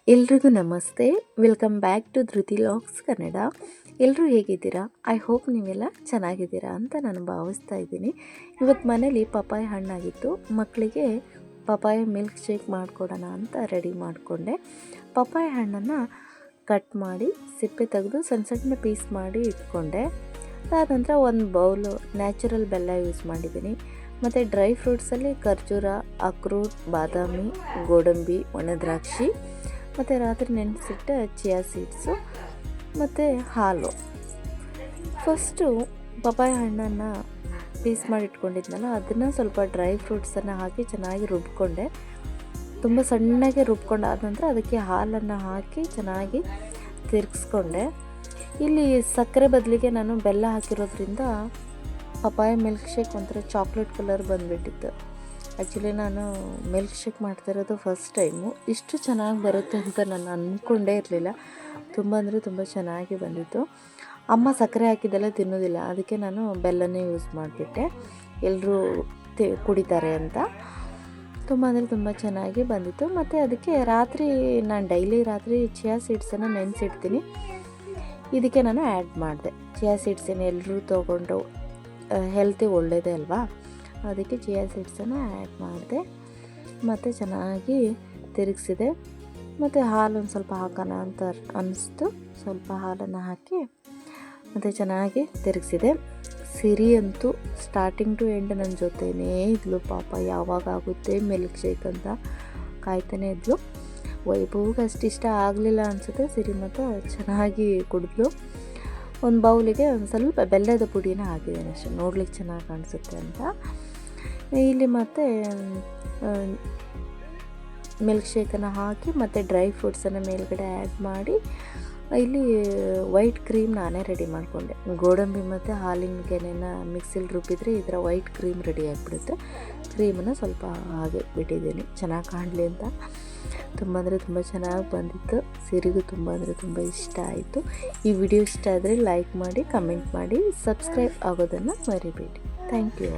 ಎಲ್ರಿಗೂ ನಮಸ್ತೆ. Welcome back to Dhruti logs Kannada. ಎಲ್ಲರೂ ಹೇಗಿದ್ದೀರಾ? ಐ ಹೋಪ್ ನೀವೆಲ್ಲ ಚೆನ್ನಾಗಿದ್ದೀರಾ ಅಂತ ನಾನು ಭಾವಿಸ್ತಾ ಇದ್ದೀನಿ. ಇವತ್ತು ಮನೇಲಿ ಪಪಾಯ ಹಣ್ಣಾಗಿತ್ತು. ಮಕ್ಕಳಿಗೆ ಪಪಾಯ ಮಿಲ್ಕ್ ಶೇಕ್ ಮಾಡಿಕೊಡೋಣ ಅಂತ ರೆಡಿ ಮಾಡಿಕೊಂಡೆ. ಪಪಾಯ ಹಣ್ಣನ್ನು ಕಟ್ ಮಾಡಿ ಸಿಪ್ಪೆ ತೆಗೆದು ಸಣ್ಣ ಸಣ್ಣ ಪೀಸ್ ಮಾಡಿ ಇಟ್ಕೊಂಡೆ. ಅದಾದ ನಂತರ ಒಂದು ಬೌಲು ನ್ಯಾಚುರಲ್ ಬೆಲ್ಲ ಯೂಸ್ ಮಾಡಿದ್ದೀನಿ. ಮತ್ತು ಡ್ರೈ ಫ್ರೂಟ್ಸಲ್ಲಿ ಖರ್ಜೂರ, ಅಕ್ರೂಟ್, ಬಾದಾಮಿ, ಗೋಡಂಬಿ, ಒಣದ್ರಾಕ್ಷಿ, ಮತ್ತು ರಾತ್ರಿ ನೆನೆಸಿಟ್ಟ ಚಿಯಾ ಸೀಡ್ಸು ಮತ್ತು ಹಾಲು. ಫಸ್ಟು ಪಪಾಯ ಹಣ್ಣನ್ನು ಪೀಸ್ ಮಾಡಿ ಇಟ್ಕೊಂಡಿದ್ನಲ್ಲ, ಅದನ್ನು ಸ್ವಲ್ಪ ಡ್ರೈ ಫ್ರೂಟ್ಸನ್ನು ಹಾಕಿ ಚೆನ್ನಾಗಿ ರುಬ್ಕೊಂಡೆ. ತುಂಬ ಸಣ್ಣಗೆ ರುಬ್ಕೊಂಡಾದ ನಂತರ ಅದಕ್ಕೆ ಹಾಲನ್ನು ಹಾಕಿ ಚೆನ್ನಾಗಿ ತಿರುಗಿಸ್ಕೊಂಡೆ. ಇಲ್ಲಿ ಸಕ್ಕರೆ ಬದಲಿಗೆ ನಾನು ಬೆಲ್ಲ ಹಾಕಿರೋದ್ರಿಂದ ಪಪಾಯ ಮಿಲ್ಕ್ ಶೇಕ್ ಒಂಥರ ಚಾಕ್ಲೇಟ್ ಕಲರ್ ಬಂದುಬಿಟ್ಟಿತ್ತು. ಆ್ಯಕ್ಚುಲಿ ನಾನು ಮಿಲ್ಕ್ ಶೇಕ್ ಮಾಡ್ತಾಯಿರೋದು ಫಸ್ಟ್ ಟೈಮು. ಇಷ್ಟು ಚೆನ್ನಾಗಿ ಬರುತ್ತೆ ಅಂತ ನಾನು ಅಂದ್ಕೊಂಡೇ ಇರಲಿಲ್ಲ. ತುಂಬ ಅಂದರೆ ತುಂಬ ಚೆನ್ನಾಗಿ ಬಂದಿತ್ತು. ಅಮ್ಮ ಸಕ್ಕರೆ ಹಾಕಿದ್ದೆಲ್ಲ ತಿನ್ನೋದಿಲ್ಲ, ಅದಕ್ಕೆ ನಾನು ಬೆಲ್ಲನೇ ಯೂಸ್ ಮಾಡಿಬಿಟ್ಟೆ, ಎಲ್ಲರೂ ಕುಡಿತಾರೆ ಅಂತ. ತುಂಬ ಅಂದರೆ ತುಂಬ ಚೆನ್ನಾಗಿ ಬಂದಿತ್ತು. ಮತ್ತು ಅದಕ್ಕೆ ರಾತ್ರಿ ನಾನು ಡೈಲಿ ರಾತ್ರಿ ಚಿಯಾ ಸೀಡ್ಸನ್ನು ನೆನೆಸಿಡ್ತೀನಿ. ಇದಕ್ಕೆ ನಾನು ಆ್ಯಡ್ ಮಾಡಿದೆ. ಚಿಯಾ ಸೀಡ್ಸನ್ನು ಎಲ್ಲರೂ ತೊಗೊಂಡು ಹೆಲ್ತಿ ಒಳ್ಳೆಯದೇ ಅಲ್ವಾ, ಅದಕ್ಕೆ ಚಿಯಾ ಸೀಡ್ಸನ್ನು ಆ್ಯಡ್ ಮಾಡಿದೆ. ಮತ್ತು ಚೆನ್ನಾಗಿ ತಿರುಗಿಸಿದೆ. ಮತ್ತು ಹಾಲೊಂದು ಸ್ವಲ್ಪ ಹಾಕೋಣ ಅಂತ ಅನ್ನಿಸ್ತು. ಸ್ವಲ್ಪ ಹಾಲನ್ನು ಹಾಕಿ ಮತ್ತು ಚೆನ್ನಾಗಿ ತಿರುಗಿಸಿದೆ. ಸಿರಿ ಅಂತೂ ಸ್ಟಾರ್ಟಿಂಗ್ ಟು ಎಂಡ್ ನನ್ನ ಜೊತೆನೇ ಇದ್ಲು. ಪಾಪ ಯಾವಾಗ ಆಗುತ್ತೆ ಮಿಲ್ಕ್ ಶೇಕ್ ಅಂತ ಕಾಯ್ತಾನೆ ಇದ್ಲು. ವೈಭವ್ಗೆ ಅಷ್ಟು ಇಷ್ಟ ಆಗಲಿಲ್ಲ ಅನಿಸುತ್ತೆ. ಸಿರಿ ಮತ್ತು ಚೆನ್ನಾಗಿ ಕುಡಿದ್ಲು. ಒಂದು ಬೌಲಿಗೆ ಒಂದು ಸ್ವಲ್ಪ ಬೆಲ್ಲದ ಪುಡಿನ ಹಾಕಿದ್ದೇನೆ ಅಷ್ಟೇ, ನೋಡ್ಲಿಕ್ಕೆ ಚೆನ್ನಾಗಿ ಕಾಣಿಸುತ್ತೆ ಅಂತ. ಇಲ್ಲಿ ಮತ್ತು ಮಿಲ್ಕ್ ಶೇಕನ್ನು ಹಾಕಿ ಮತ್ತು ಡ್ರೈ ಫ್ರೂಟ್ಸನ್ನು ಮೇಲ್ಗಡೆ ಆ್ಯಡ್ ಮಾಡಿ ಇಲ್ಲಿ ವೈಟ್ ಕ್ರೀಮ್ ನಾನೇ ರೆಡಿ ಮಾಡಿಕೊಂಡೆ. ಗೋಡಂಬಿ ಮತ್ತು ಹಾಲಿನ ಕೆನೆನ ಮಿಕ್ಸಿಲಿ ರುಬ್ಬಿದರೆ ಈ ಥರ ವೈಟ್ ಕ್ರೀಮ್ ರೆಡಿ ಆಗಿಬಿಡುತ್ತೆ. ಕ್ರೀಮನ್ನು ಸ್ವಲ್ಪ ಹಾಗೆ ಬಿಟ್ಟಿದ್ದೀನಿ ಚೆನ್ನಾಗಿ ಕಾಣಲಿ ಅಂತ. ತುಂಬ ಅಂದರೆ ತುಂಬ ಚೆನ್ನಾಗಿ ಬಂದಿತ್ತು. ಸಿರಿಗೂ ತುಂಬ ಅಂದರೆ ತುಂಬ ಇಷ್ಟ ಆಯಿತು. ಈ ವಿಡಿಯೋ ಇಷ್ಟ ಆದರೆ ಲೈಕ್ ಮಾಡಿ, ಕಮೆಂಟ್ ಮಾಡಿ, ಸಬ್ಸ್ಕ್ರೈಬ್ ಆಗೋದನ್ನು ಮರಿಬೇಡಿ. Thank you.